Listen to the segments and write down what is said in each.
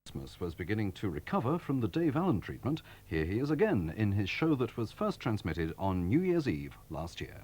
Christmas was beginning to recover from the Dave Allen treatment. Here he is again in his show that was first transmitted on New Year's Eve last year.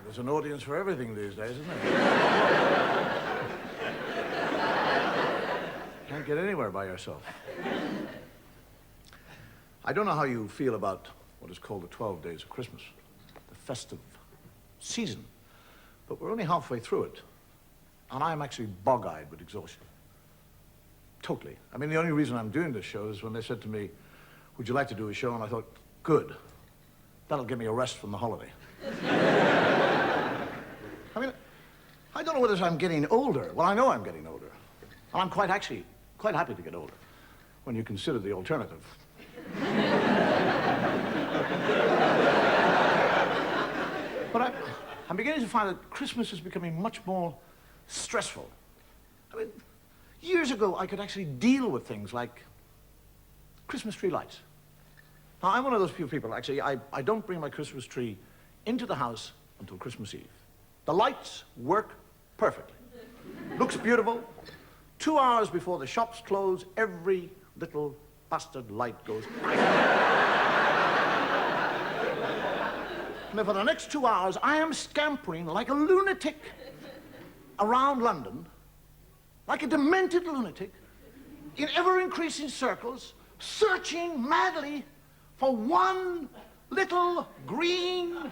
There's an audience for everything these days, isn't there? Can't get anywhere by yourself. I don't know how you feel about what is called the 12 days of Christmas, the festive season, but we're only halfway through it, and I'm actually bog-eyed with exhaustion. Totally. I mean, the only reason I'm doing this show is when they said to me, would you like to do a show? And I thought, good. That'll give me a rest from the holiday. I mean, I don't know whether I'm getting older. Well, I know I'm getting older. And I'm quite happy to get older when you consider the alternative. But I'm beginning to find that Christmas is becoming much more stressful. I mean, years ago, I could actually deal with things like Christmas tree lights. Now, I'm one of those few people, actually, I don't bring my Christmas tree into the house until Christmas Eve. The lights work perfectly. Looks beautiful. 2 hours before the shops close, every little bastard light goes. And for the next 2 hours, I am scampering like a lunatic around London, like a demented lunatic, in ever-increasing circles, searching madly for one little green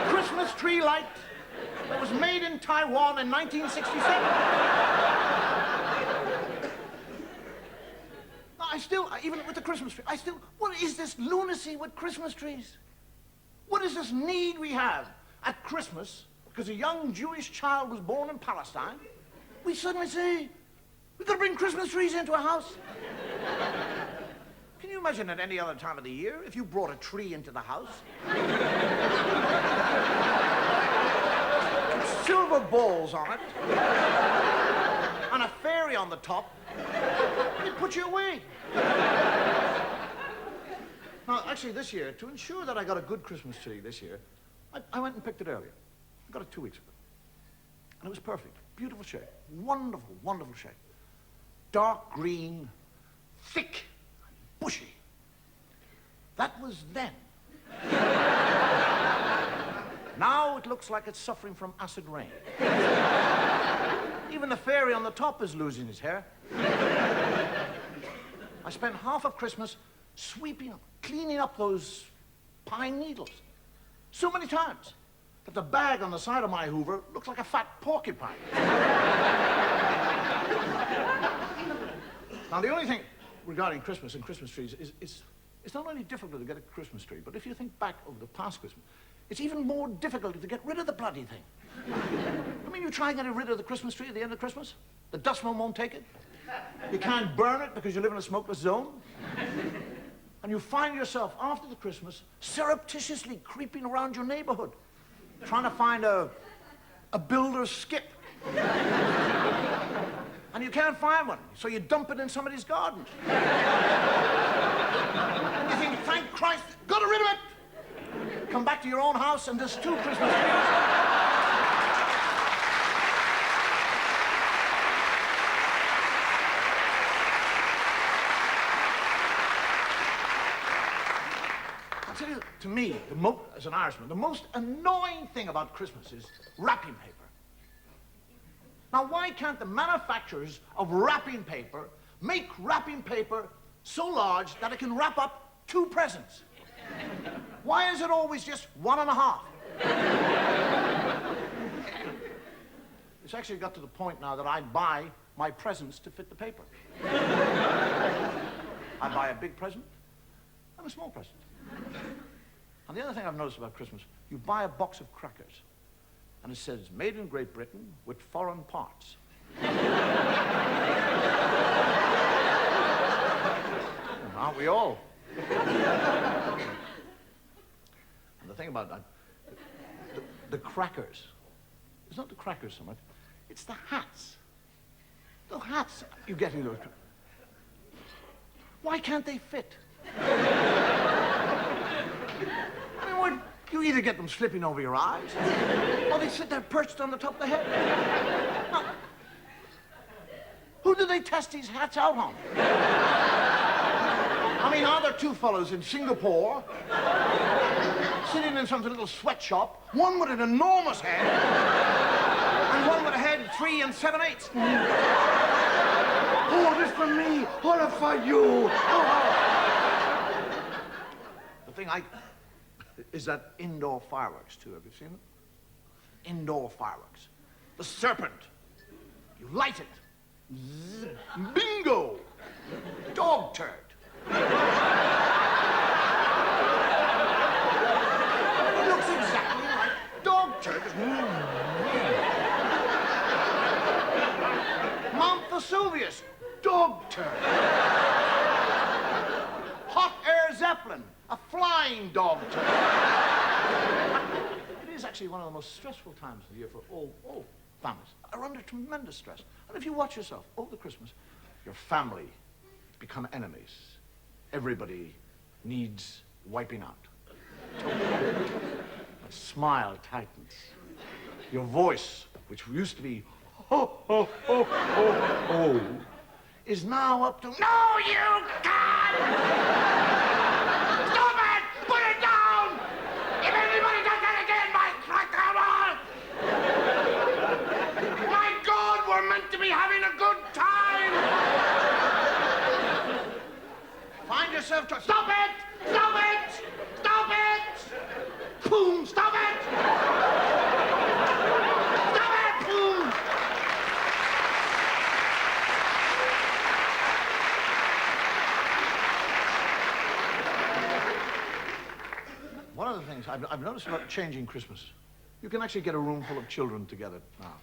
Christmas tree light that was made in Taiwan in 1967. Even with the Christmas tree, what is this lunacy with Christmas trees? What is this need we have at Christmas, because a young Jewish child was born in Palestine, we suddenly say, we've got to bring Christmas trees into a house? Can you imagine at any other time of the year, if you brought a tree into the house? Silver balls on it, and a fairy on the top, it'd put you away. Now, actually, this year, to ensure that I got a good Christmas tree this year, I went and picked it earlier. I got it 2 weeks ago. And it was perfect. Beautiful shape. Wonderful, wonderful shape. Dark green, thick, bushy. That was then. Now it looks like it's suffering from acid rain. Even the fairy on the top is losing his hair. I spent half of Christmas sweeping up, cleaning up those pine needles so many times that the bag on the side of my Hoover looks like a fat porcupine. Now, the only thing regarding Christmas and Christmas trees is it's not only difficult to get a Christmas tree, but if you think back over the past Christmas, it's even more difficult to get rid of the bloody thing. I mean, you try and get rid of the Christmas tree at the end of Christmas, the dustman won't take it. You can't burn it because you live in a smokeless zone. And you find yourself, after the Christmas, surreptitiously creeping around your neighborhood, trying to find a builder's skip. And you can't find one, so you dump it in somebody's garden. And you think, thank Christ, got rid of it! Come back to your own house and there's 2 Christmas trees. I'll tell you, to me, as an Irishman, the most annoying thing about Christmas is wrapping paper. Now, why can't the manufacturers of wrapping paper make wrapping paper so large that it can wrap up 2 presents? Why is it always just 1.5? It's actually got to the point now that I buy my presents to fit the paper. I buy a big present and a small present. And the other thing I've noticed about Christmas, you buy a box of crackers, and it says, made in Great Britain with foreign parts. Aren't we all? And the thing about that, the crackers, it's not the crackers so much, it's the hats. The hats you get in those crackers. Why can't they fit? I mean, what, you either get them slipping over your eyes, or they sit there perched on the top of the head. Now, who do they test these hats out on? I mean, are there 2 fellows in Singapore sitting in some little sweatshop, one with an enormous head, and one with a head 3 7/8? Oh, this for me, all for you. Oh. The thing is that indoor fireworks, too. Have you seen it? Indoor fireworks. The serpent. You light it. Zzz, bingo! Dog turd. It looks exactly like dog turd. Mount Vesuvius. Dog turd. Hot air Zeppelin. A flying dog turd. It is actually one of the most stressful times of the year for all families. Are under tremendous stress. And if you watch yourself over Christmas, your family become enemies. Everybody needs wiping out. A smile tightens. Your voice, which used to be ho, ho, ho, ho, ho, is now up to, no, you can't! Stop it! Put it down! If anybody does that again, my God, we're meant to be having a good time! Find yourself to, stop it! Stop it! Stop it! Boom! Stop it! Stop it! Boom! One of the things I've noticed about changing Christmas, you can actually get a room full of children together now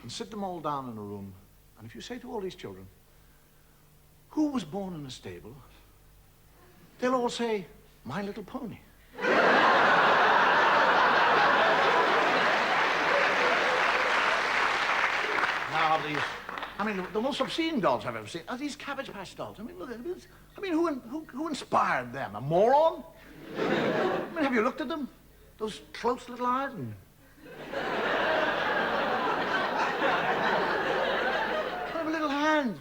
and sit them all down in a room, and if you say to all these children, who was born in a stable? They'll all say, My Little Pony. Now these, I mean, the most obscene dolls I've ever seen are these Cabbage Patch dolls. I mean, look at this. I mean, who inspired them? A moron? I mean, have you looked at them? Those close little eyes and... have a little hand.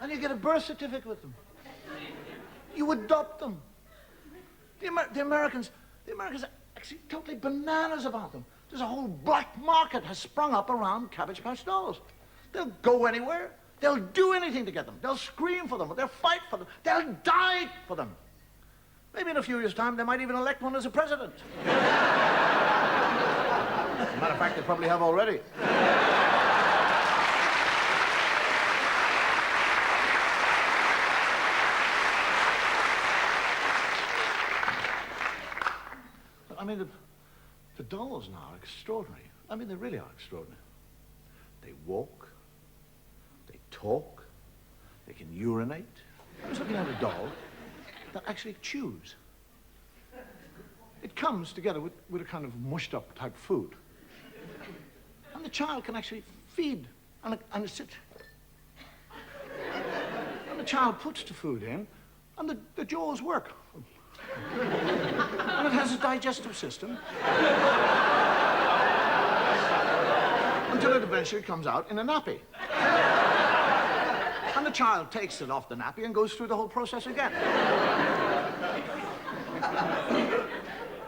And you get a birth certificate with them. You adopt them. The Americans are actually totally bananas about them. There's a whole black market has sprung up around Cabbage Patch dolls. They'll go anywhere. They'll do anything to get them. They'll scream for them. They'll fight for them. They'll die for them. Maybe in a few years' time, they might even elect one as a president. As a matter of fact, they probably have already. I mean, the dolls now are extraordinary. I mean, they really are extraordinary. They walk, they talk, they can urinate. I was looking at a doll that actually chews. It comes together with a kind of mushed up type food. And the child can actually feed, and it sits. And the child puts the food in, and the jaws work. And it has a digestive system. Until it eventually comes out in a nappy. And the child takes it off the nappy and goes through the whole process again.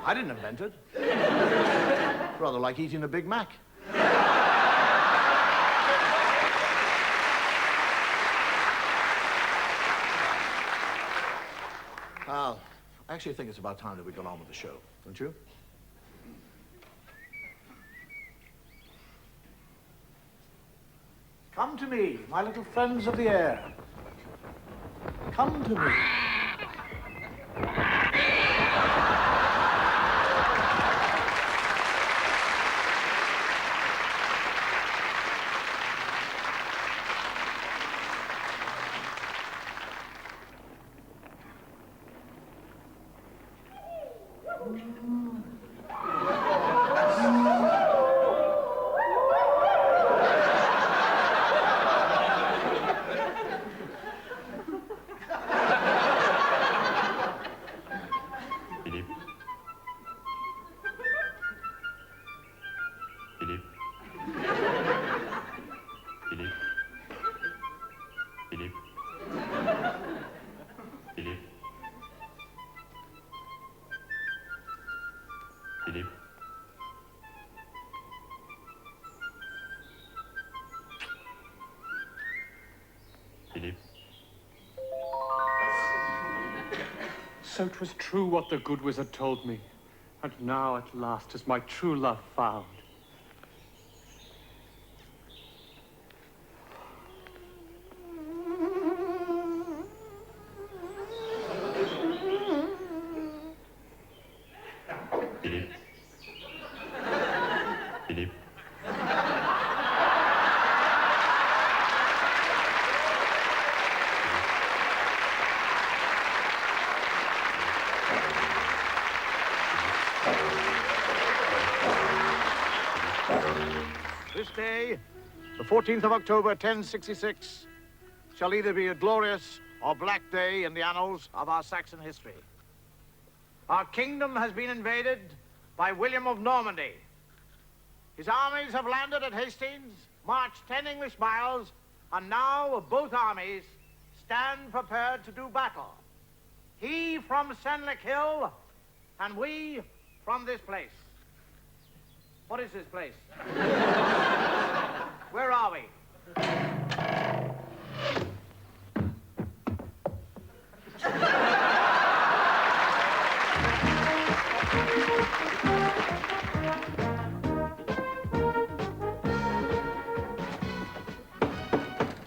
I didn't invent it. It's rather like eating a Big Mac. Well, I actually think it's about time that we got on with the show, don't you? Come to me, my little friends of the air. Come to me. So 'twas true what the good wizard told me, and now at last is my true love found. This day, the 14th of October, 1066, shall either be a glorious or black day in the annals of our Saxon history. Our kingdom has been invaded by William of Normandy. His armies have landed at Hastings, marched 10 English miles, and now both armies stand prepared to do battle. He from Senlic Hill, and we from this place. What is this place? Where are we?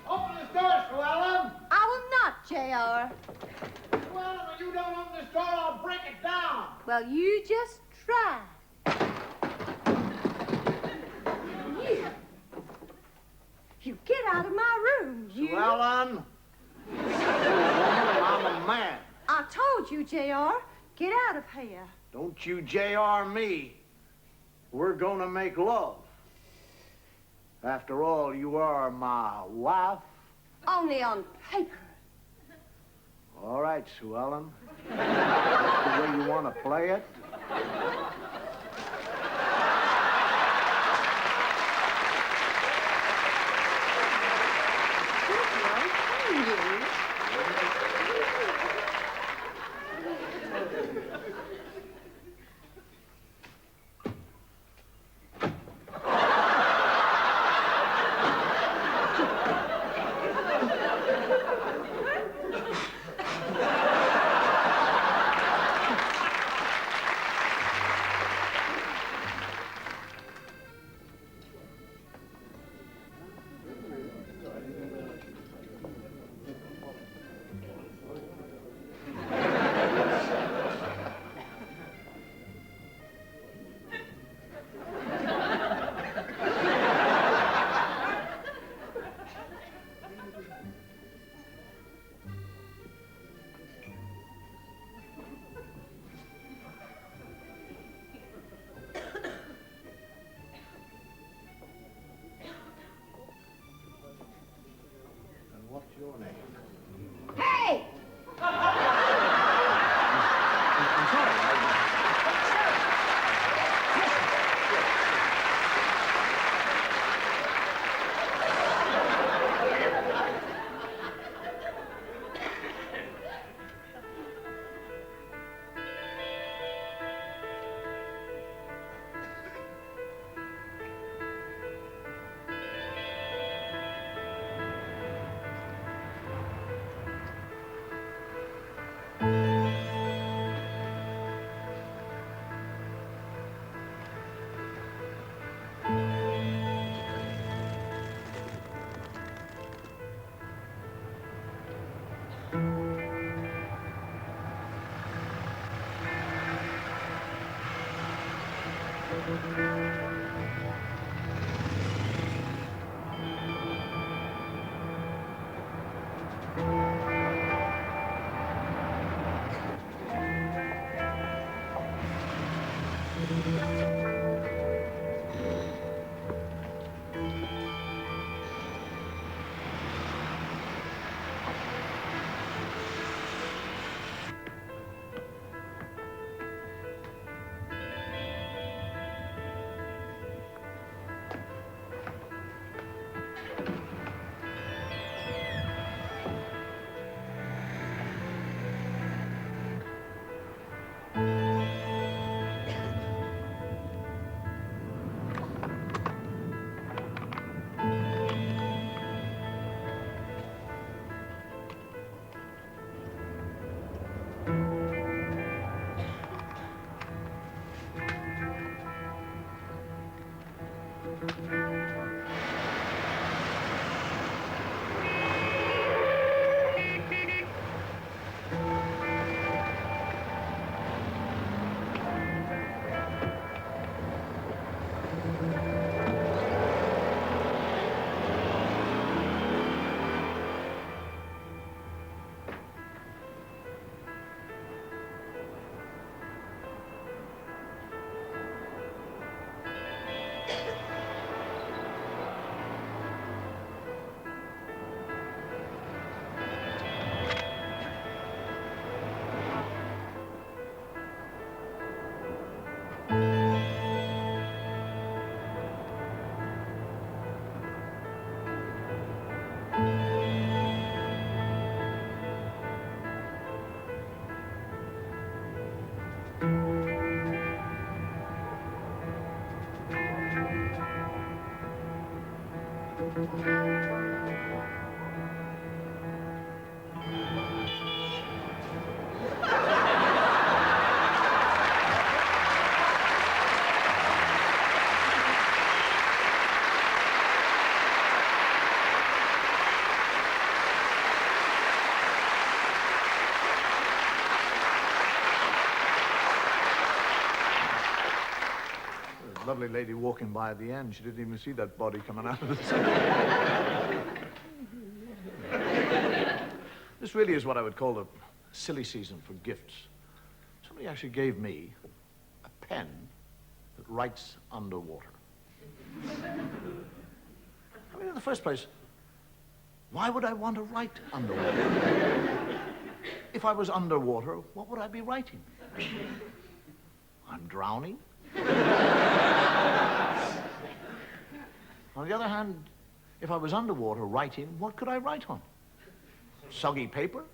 Open this door, Llewellyn. I will not, J.R. Llewellyn, when you don't open this door, I'll break it down. Well, you just try. You get out of my room, you. Llewellyn. I'm a man. I told you, J.R. Get out of here. Don't you J.R. me. We're gonna make love. After all, you are my wife. Only on paper. All right, Sue Ellen. That's the way you want to play it. What's your name? Hey! I'm sorry. Lovely lady walking by at the end. She didn't even see that body coming out of the sun. This really is what I would call a silly season for gifts. Somebody actually gave me a pen that writes underwater. I mean, in the first place, why would I want to write underwater? If I was underwater, what would I be writing? I'm drowning. On the other hand, if I was underwater writing, what could I write on? Soggy paper?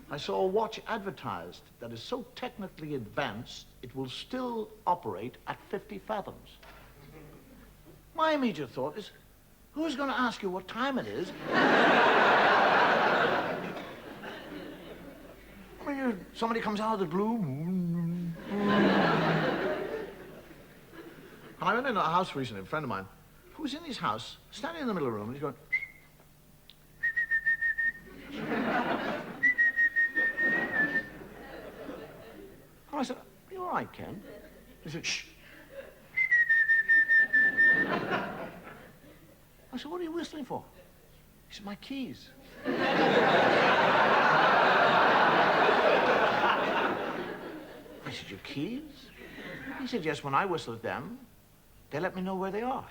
I saw a watch advertised that is so technically advanced, it will still operate at 50 fathoms. My immediate thought is, who's going to ask you what time it is? Somebody comes out of the blue. And I went into a house recently, a friend of mine, who was in his house, standing in the middle of the room, and he's going... And I said, are you all right, Ken? He said, shh. I said, what are you whistling for? He said, my keys. I said, your keys? He said, yes, when I whistle at them, they let me know where they are.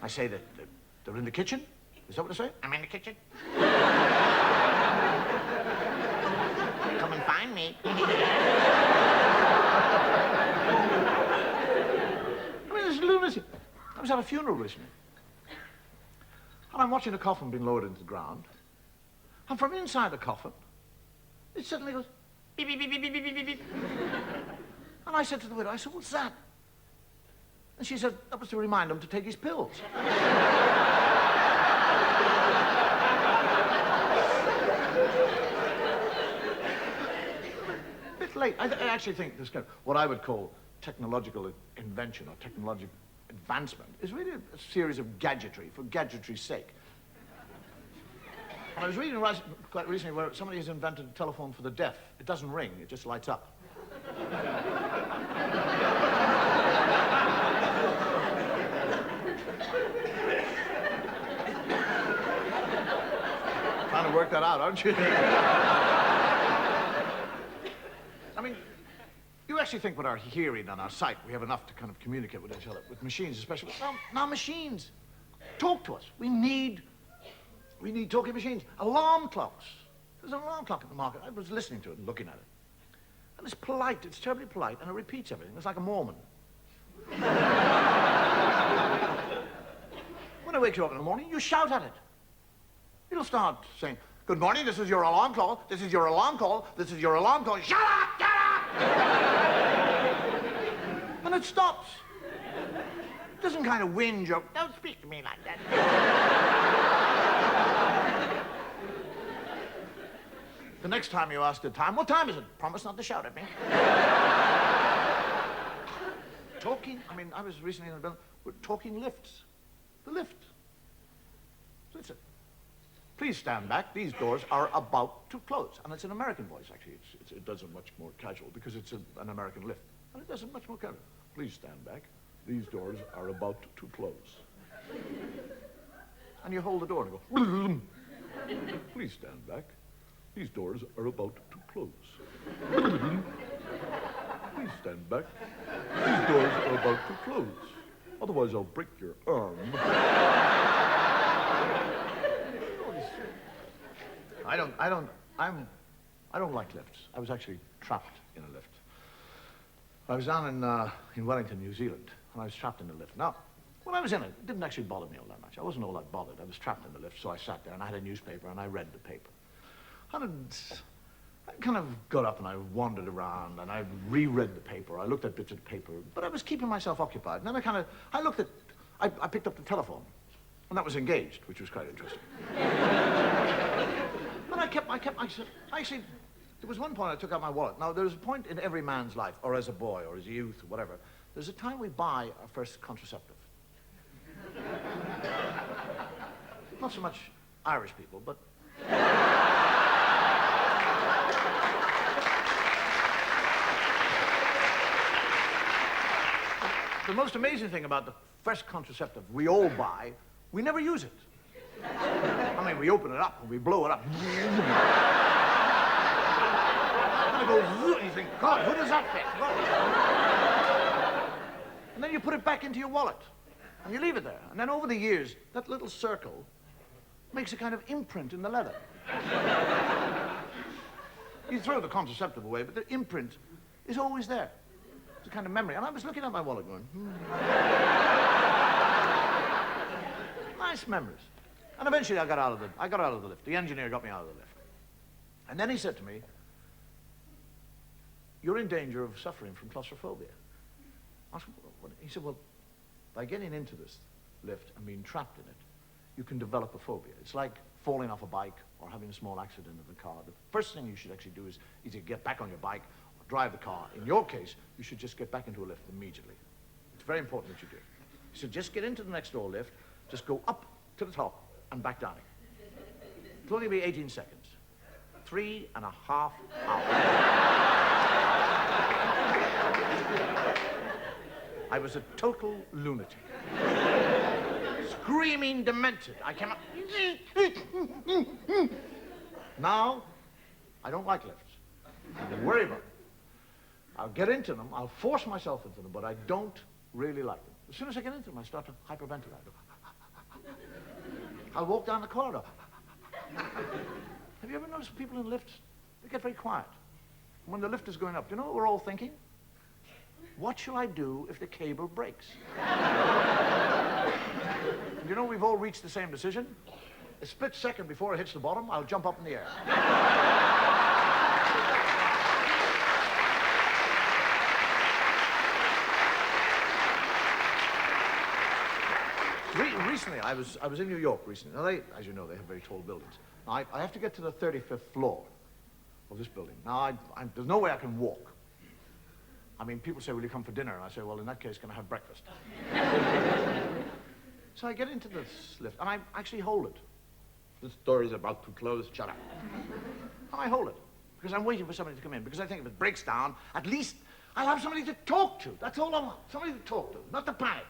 I say that they're in the kitchen. Is that what I say? I'm in the kitchen. Come and find me. I mean, this is lunacy. I was at a funeral recently. And I'm watching a coffin being lowered into the ground. And from inside the coffin, it suddenly goes, beep, beep, beep, beep, beep, beep, beep, beep. And I said to the widow, I said, what's that? And she said, that was to remind him to take his pills. A bit late. I actually think this kind of, what I would call technological invention or technological advancement is really a series of gadgetry for gadgetry's sake. And I was reading quite recently where somebody has invented a telephone for the deaf. It doesn't ring, it just lights up. Trying to work that out, aren't you? I mean, you actually think with our hearing and our sight, we have enough to kind of communicate with each other, with machines especially. Well, now machines talk to us. We need talking machines. Alarm clocks. There's an alarm clock in the market. I was listening to it and looking at it. And it's polite, it's terribly polite, and it repeats everything. It's like a Mormon. When it wakes you up in the morning, you shout at it. It'll start saying, "Good morning, this is your alarm call, this is your alarm call, this is your alarm call, shut up, shut up!" And it stops. It doesn't kind of whinge or, "Don't speak to me like that." The next time you ask the time, "What time is it?" "Promise not to shout at me." Talking, I mean, I was recently in a building, we're talking lifts. The lift. Listen. "Please stand back. These doors are about to close." And it's an American voice, actually. It does it much more casual because it's an American lift. And it does it much more casual. "Please stand back. These doors are about to close." And you hold the door and go, "Bloom." "Please stand back. These doors are about to close." "Please stand back. These doors are about to close. Otherwise, I'll break your arm." I don't like lifts. I was actually trapped in a lift. I was down in Wellington, New Zealand, and I was trapped in a lift. Now, when I was in it, it didn't actually bother me all that much. I wasn't all that bothered. I was trapped in the lift, so I sat there, and I had a newspaper, and I read the paper. And I kind of got up, and I wandered around, and I reread the paper. I looked at bits of the paper, but I was keeping myself occupied. And then I picked up the telephone, and that was engaged, which was quite interesting. And actually, there was one point I took out my wallet. Now, there's a point in every man's life, or as a boy, or as a youth, or whatever, there's a time we buy our first contraceptive. Not so much Irish people, but... The most amazing thing about the first contraceptive we all buy, we never use it. I mean, we open it up and we blow it up. And it goes, and you think, "God, who does that fit?" And then you put it back into your wallet and you leave it there. And then over the years, that little circle makes a kind of imprint in the leather. You throw the contraceptive away, but the imprint is always there. It's a kind of memory. And I was looking at my wallet going, Nice memories. And eventually I got out of the lift. The engineer got me out of the lift. And then he said to me, "You're in danger of suffering from claustrophobia." I said, "What?" He said, "Well, by getting into this lift and being trapped in it, you can develop a phobia. It's like falling off a bike or having a small accident in the car. The first thing you should actually do is either get back on your bike or drive the car. In your case, you should just get back into a lift immediately. It's very important that you do." He said, "Just get into the next door lift, just go up to the top and back down again. It'll only be 18 seconds. 3.5 hours. I was a total lunatic. Screaming demented. I cannot... Now, I don't like lifts. Don't worry about it. I'll get into them, I'll force myself into them, but I don't really like them. As soon as I get into them, I start to hyperventilate. I'll walk down the corridor. Have you ever noticed people in lifts? They get very quiet. When the lift is going up, do you know what we're all thinking? What shall I do if the cable breaks? You know, we've all reached the same decision. A split second before it hits the bottom, I'll jump up in the air. Recently, I was in New York recently. Now, as you know, they have very tall buildings. Now, I have to get to the 35th floor of this building. Now, there's no way I can walk. I mean, people say, "Will you come for dinner?" And I say, "Well, in that case, can I have breakfast?" So I get into this lift, and I actually hold it The story's about to close. Shut up. And I hold it, because I'm waiting for somebody to come in, because I think if it breaks down, at least I'll have somebody to talk to. That's all I want. Somebody to talk to, not to panic.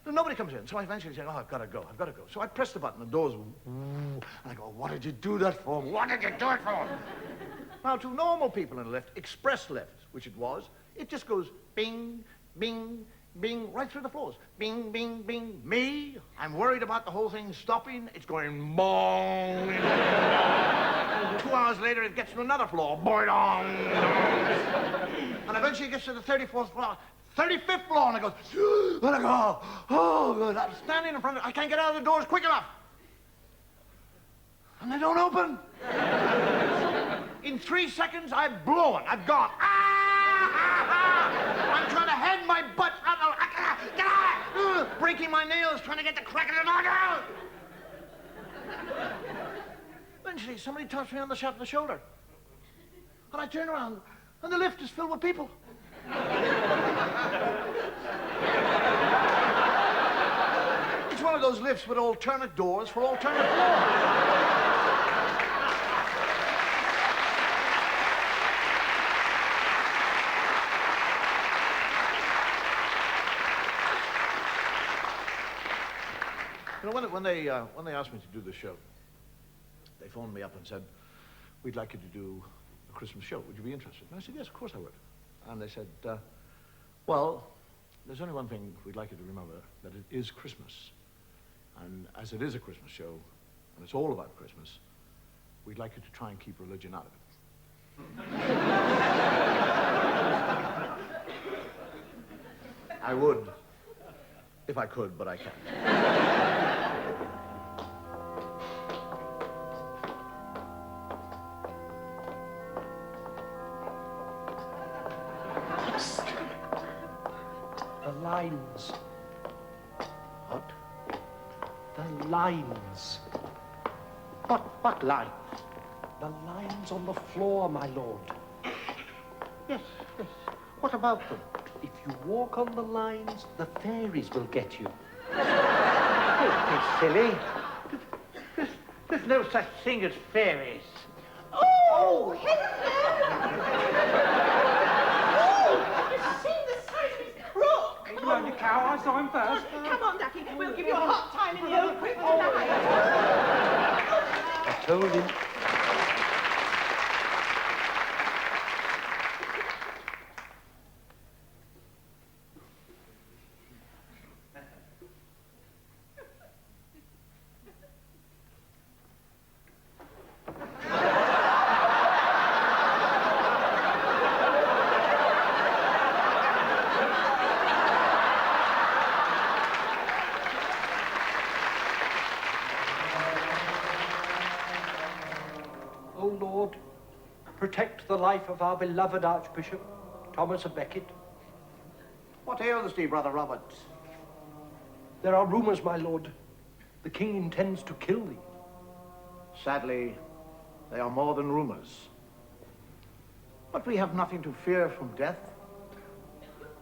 And nobody comes in, so I eventually say, oh, I've got to go. So I press the button, the doors, and I go, what did you do that for? What did you do it for? Now, to normal people in a lift, express lifts, which it was, it just goes bing, bing, bing, right through the floors. Bing, bing, bing. Me, I'm worried about the whole thing stopping. It's going bong. 2 hours later, it gets to another floor. Boing. And eventually it gets to the 34th floor. 35th floor, and it goes, and I go, oh, good. I'm standing in front of it. I can't get out of the doors quick enough. And they don't open. In 3 seconds, I've blown. I've gone. I'm trying to head my butt out. Get out! Breaking my nails, trying to get the crack of the door out. Eventually, somebody taps me on the shoulder. And I turn around, and the lift is filled with people. It's one of those lifts with alternate doors for alternate floors. You know, when they asked me to do the show, they phoned me up and said, we'd like you to do a Christmas show. Would you be interested? And I said, yes, of course I would. And they said, well, there's only one thing we'd like you to remember, that it is Christmas. And as it is a Christmas show, and it's all about Christmas, we'd like you to try and keep religion out of it. I would, if I could, but I can't. The lines. What? The lines. What lines? The lines on the floor, my lord. Yes. What about them? If you walk on the lines, the fairies will get you. Don't be silly. There's no such thing as fairies. Oh, hello! Oh, have you seen the size of his crook? Hello, you cow. I saw him first. Come on, Ducky. We'll give you a hot time in the old quick tonight. I told him. O Lord, protect the life of our beloved Archbishop, Thomas of Becket. What ails thee, Brother Robert? There are rumors, my lord. The king intends to kill thee. Sadly, they are more than rumors. But we have nothing to fear from death.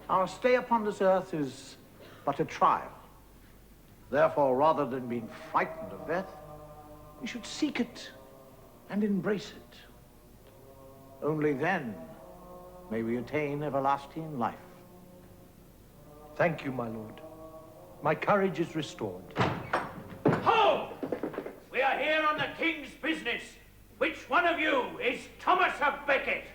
Our stay upon this earth is but a trial. Therefore, rather than being frightened of death, we should seek it and embrace it. Only then may we attain everlasting life. Thank you, my lord. My courage is restored. Ho! We are here on the king's business. Which one of you is Thomas of Becket?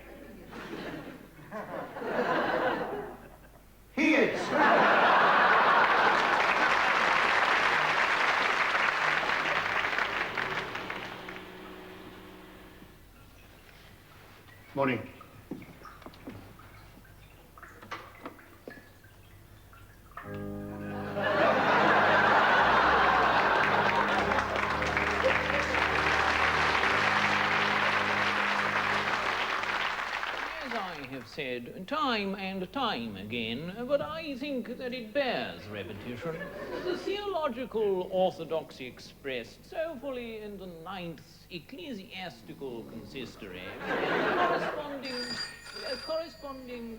He is. Morning. As I have said time and time again, but I think that it bears repetition, the theological orthodoxy expressed so fully in the 9th ecclesiastical consistory, corresponding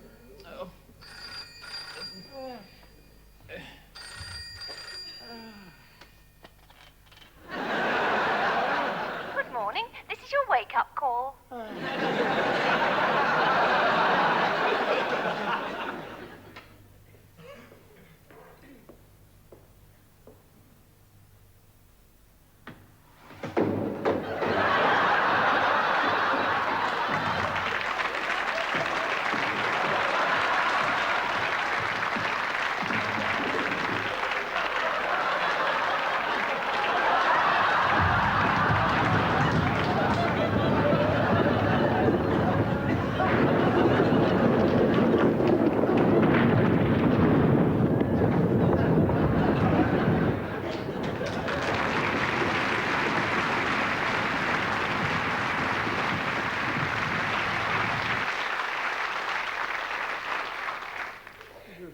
a wake-up call.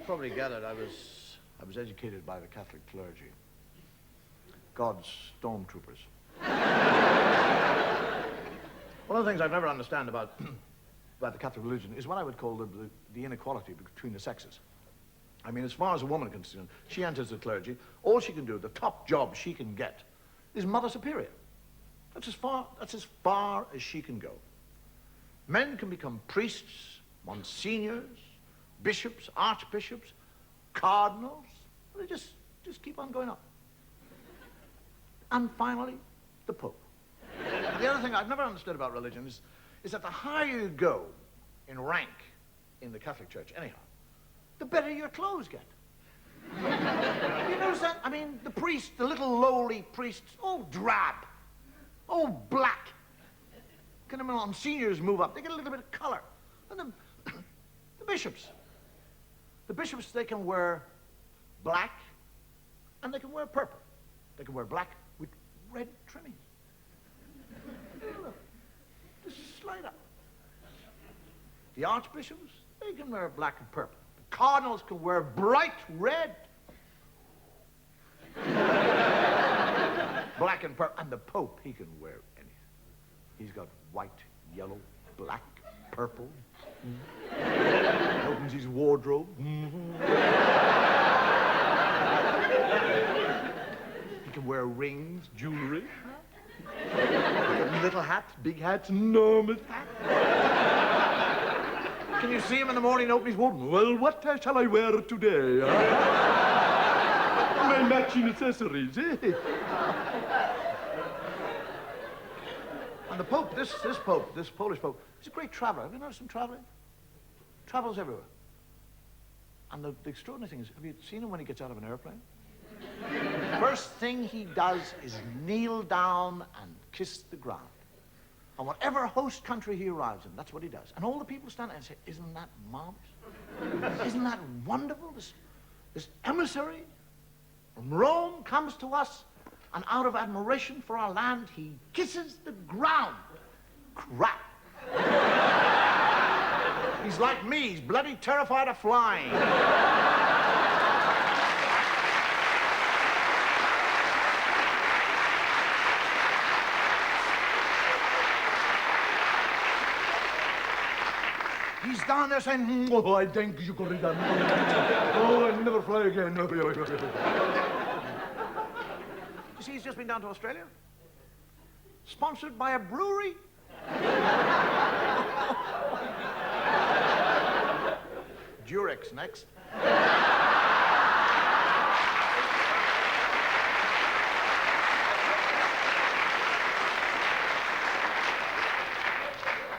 Probably gathered I was educated by the Catholic clergy. God's stormtroopers. One of the things I've never understood about the Catholic religion is what I would call the inequality between the sexes. I mean, as far as a woman is concerned, she enters the clergy, all she can do, the top job she can get, is Mother Superior. That's as far as she can go. Men can become priests, monsignors, bishops, archbishops, cardinals. They just keep on going up. And finally, the Pope. The other thing I've never understood about religion is that the higher you go in rank in the Catholic Church, anyhow, the better your clothes get. You notice that? I mean, the priests, the little lowly priests, all drab, all black. Can the monsignors move up? They get a little bit of color. And the bishops. The bishops, they can wear black and they can wear purple. They can wear black with red trimmings. Just slide up. The archbishops, they can wear black and purple. The cardinals can wear bright red. Black and purple. And the Pope, he can wear anything. He's got white, yellow, black, purple. Opens his wardrobe. He can wear rings, jewelry. Little hats, big hats, enormous hats. Can you see him in the morning open his wardrobe? Well, what shall I wear today? My matching accessories, eh? And the Pope, this Pope, this Polish Pope, he's a great traveler. Have you noticed him traveling? Travels everywhere. And the extraordinary thing is, have you seen him when he gets out of an airplane? First thing he does is kneel down and kiss the ground. And whatever host country he arrives in, that's what he does. And all the people stand there and say, isn't that marvelous? Isn't that wonderful? This emissary from Rome comes to us, and out of admiration for our land, he kisses the ground. Crap. He's like me. He's bloody terrified of flying. He's down there saying, oh, I thank you, Corrida. Oh, I'll never fly again. You see, he's just been down to Australia. Sponsored by a brewery. Durex next.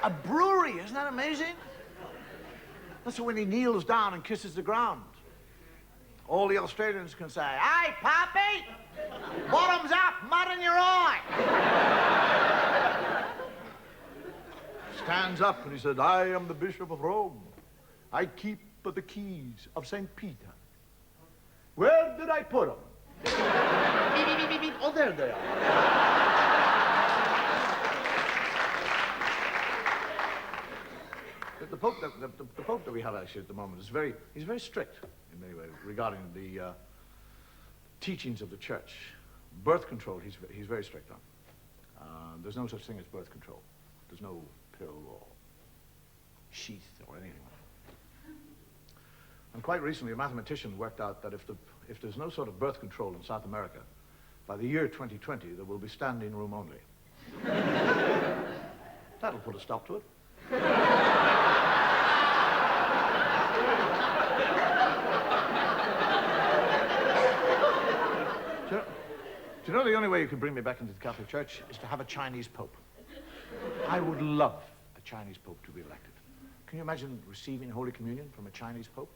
A brewery, isn't that amazing? That's when he kneels down and kisses the ground. All the Australians can say, "Hey, Poppy! Bottoms up, mud in your eye!" Stands up and he said, "I am the Bishop of Rome. I keep the keys of St. Peter. Where did I put them?" Beep, beep, beep, beep, beep. Oh, there they are. The Pope that we have actually at the moment is he's very strict in many ways regarding the teachings of the church. Birth control, he's very strict on. There's no such thing as birth control. There's no pill or sheath or anything like that. And quite recently, a mathematician worked out that if there's no sort of birth control in South America, by the year 2020, there will be standing room only. That'll put a stop to it. Do you know the only way you could bring me back into the Catholic Church is to have a Chinese Pope? I would love a Chinese Pope to be elected. Can you imagine receiving Holy Communion from a Chinese Pope?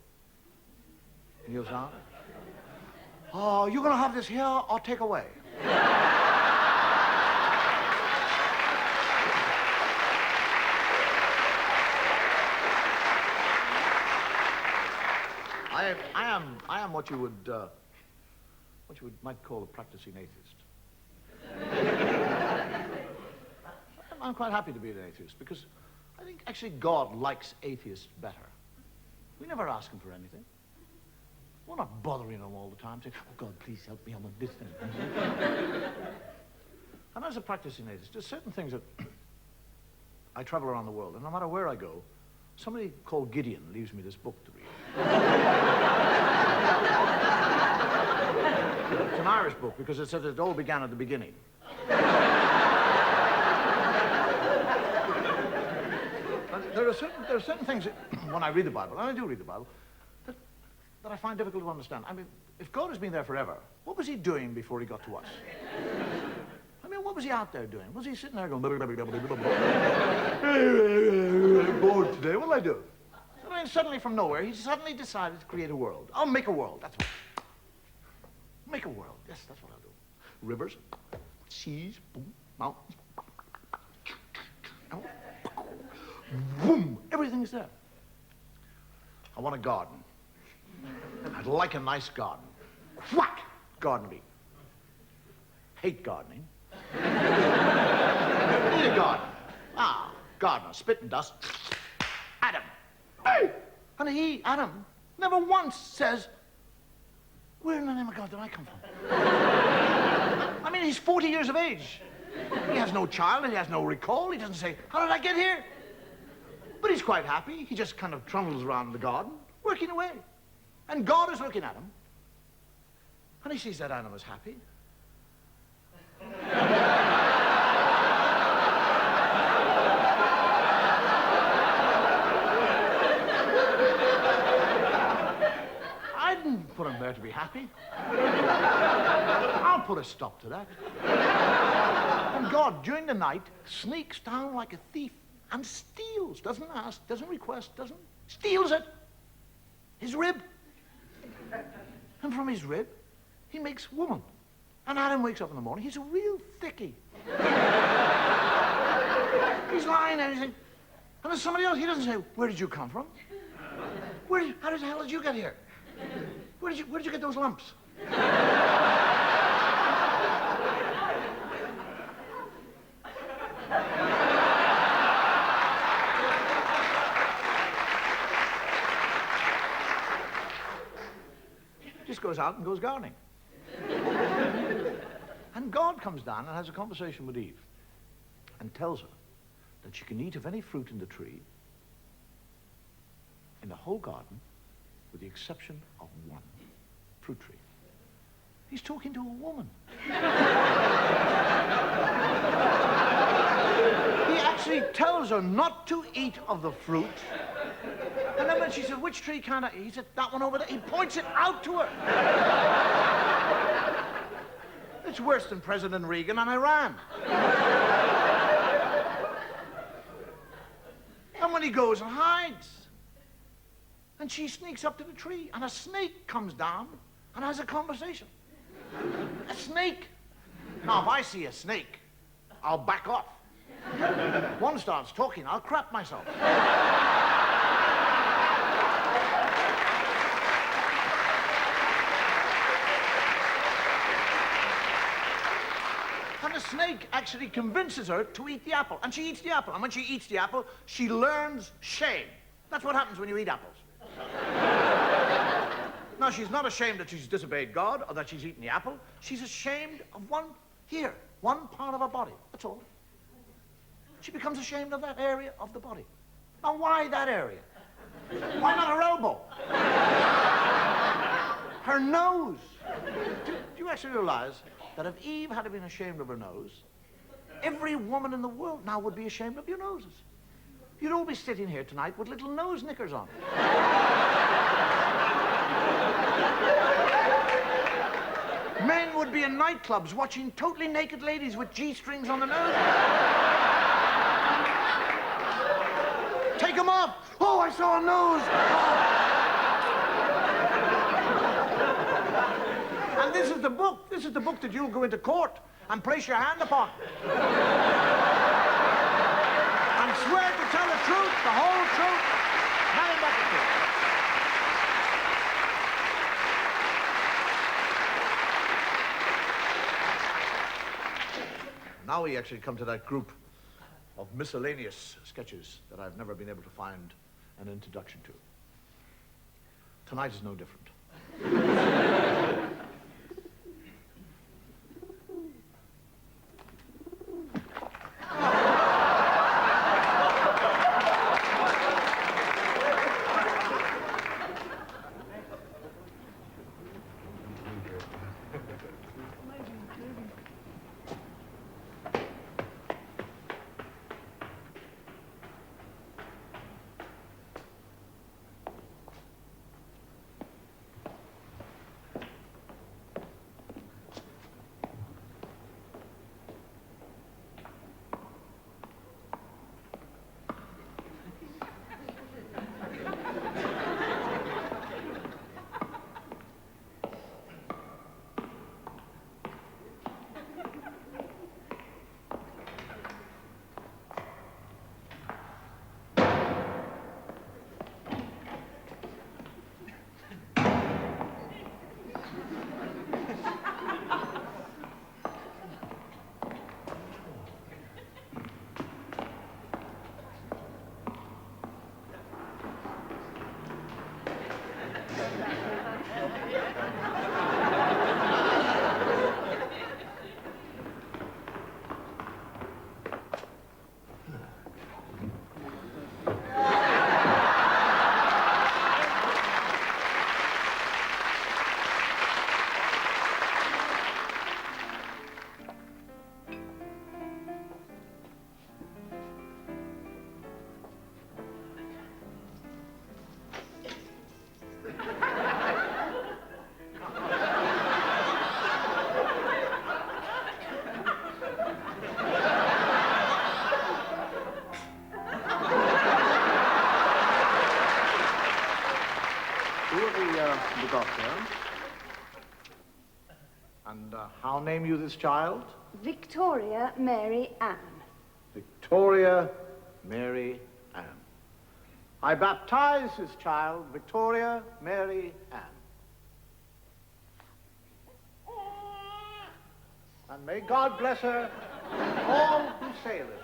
Kneels down. Oh, you're going to have this here or take away? I am what you might call a practicing atheist. I'm quite happy to be an atheist because I think actually God likes atheists better. We never ask him for anything. We're not bothering him all the time saying, oh God, please help me, I want this thing. And as a practicing atheist, there's certain things that I travel around the world, and no matter where I go, somebody called Gideon leaves me this book to read. It's an Irish book because it says it all began at the beginning. There are certain things that, when I read the Bible, and I do read the Bible, that I find difficult to understand. I mean, if God has been there forever, what was he doing before he got to us? I mean, what was he out there doing? Was he sitting there going, I'm bored today, what'll I do? I mean, suddenly from nowhere, he suddenly decided to create a world. I'll make a world, that's what. Make a world, yes, that's what I'll do. Rivers, seas, boom, mountains. Boom, everything's there. I want a garden. I'd like a nice garden. Whack! Garden leave. Hate gardening. Need a garden. Ah, gardener, spit and dust. Adam. Hey! And he, Adam, never once says, where in the name of God did I come from? I mean, he's 40 years of age. He has no child, and he has no recall. He doesn't say, how did I get here? But he's quite happy. He just kind of trundles around the garden, working away. And God is looking at him. And he sees that Adam is happy. I didn't put him there to be happy. I'll put a stop to that. And God, during the night, sneaks down like a thief and steals, doesn't ask, doesn't request, steals it. His rib. And from his rib, he makes woman. And Adam wakes up in the morning, he's a real thickie. He's lying there, and there's somebody else, he doesn't say, where did you come from? How the hell did you get here? Where did you get those lumps? Just goes out and goes gardening. And God comes down and has a conversation with Eve and tells her that she can eat of any fruit in the tree in the whole garden with the exception of one fruit tree. He's talking to a woman. He actually tells her not to eat of the fruit. And then when she said, which tree can't I eat? He said, that one over there. He points it out to her. It's worse than President Reagan and Iran. And when he goes and hides, and she sneaks up to the tree, and a snake comes down and has a conversation. A snake. Now, if I see a snake, I'll back off. One starts talking, I'll crap myself. And the snake actually convinces her to eat the apple. And she eats the apple. And when she eats the apple, she learns shame. That's what happens when you eat apples. Now, she's not ashamed that she's disobeyed God or that she's eaten the apple. She's ashamed of one part of her body. That's all. She becomes ashamed of that area of the body. Now, why that area? Why not her elbow? Her nose. Do you actually realize that if Eve had been ashamed of her nose, Every woman in the world now would be ashamed of your noses. You'd all be sitting here tonight with little nose knickers on. Men would be in nightclubs watching totally naked ladies with G-strings on their nose. Take them off. Oh, I saw a nose. Oh. And this is the book. This is the book that you'll go into court and place your hand upon. And swear to tell the truth, the whole truth, nothing but the truth. Now we actually come to that group of miscellaneous sketches that I've never been able to find an introduction to. Tonight is no different. And how name you this child? Victoria Mary Ann. Victoria Mary Ann. I baptize this child Victoria Mary Ann. And may God bless her and all who say this.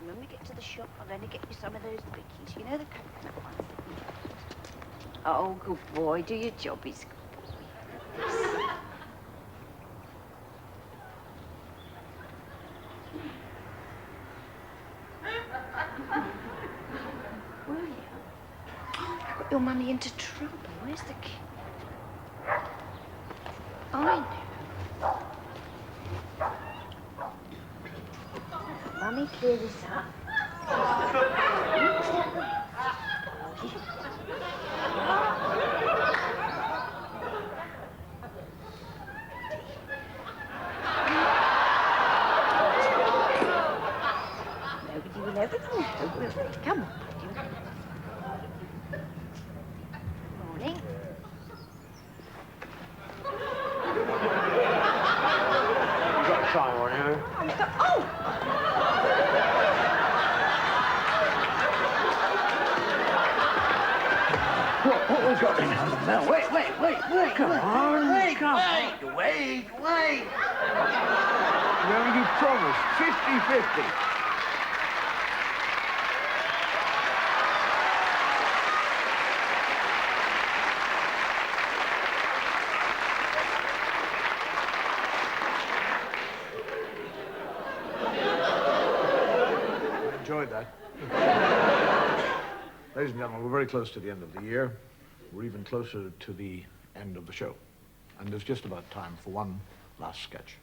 When we get to the shop, I'm going to get you some of those bickies. You know, the coconut ones. Oh, good boy. Do your job, he's good boy. William, you got your mummy into trouble. Where's the kid? I know. Mummy, clear this up. Nobody will ever know, will they? Come on, William. Morning. You got a time on you? Oh! What was got now? Wait. Come on. Wait. Remember you promised 50-50. I enjoyed that. ladies and gentlemen, we're very close to the end of the year. We're even closer to the end of the show. And there's just about time for one last sketch.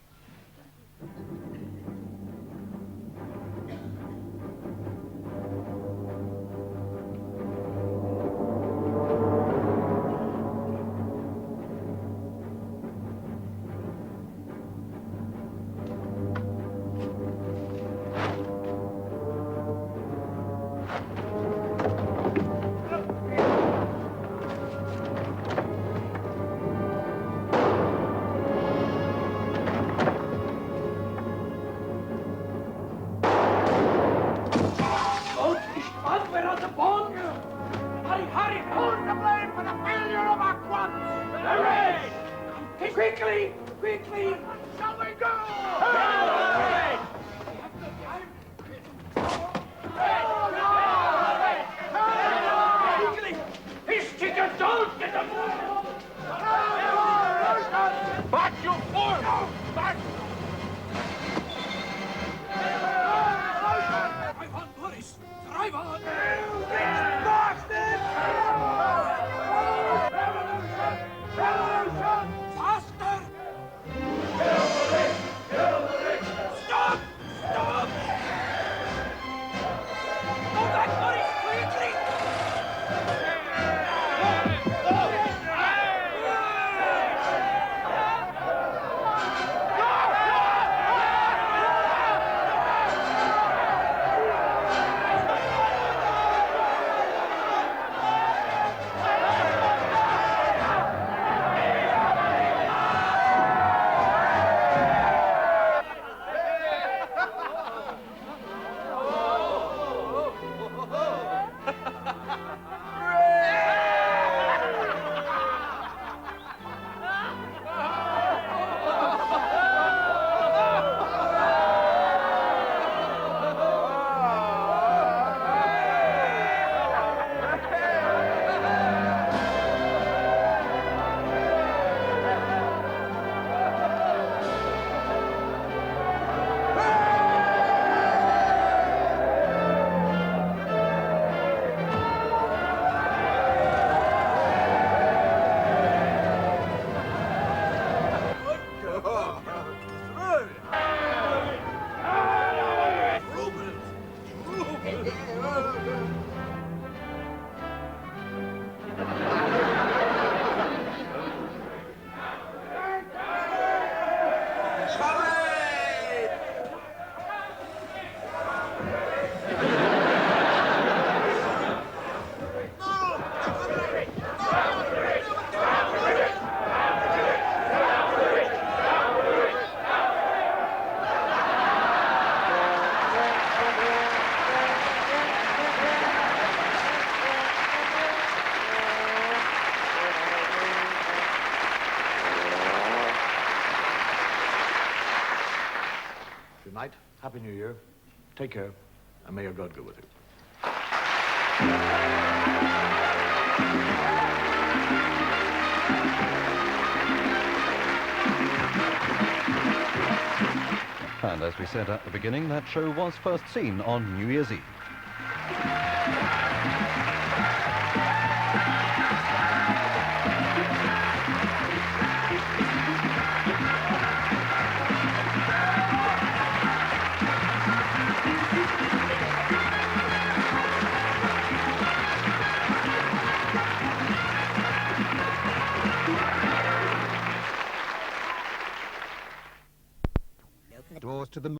Quickly! Quickly! Shall we go? Hooray! Quickly! His tickets don't get them! Back, you fool! Back! Drive on, Boris! Drive on! Bastard! Revolution! Revolution! Faster! Kill the rich! Stop! Stop! Go back, Boris, quickly! Good night. Happy New Year. Take care, and may your God go with you. And as we said at the beginning, that show was first seen on New Year's Eve.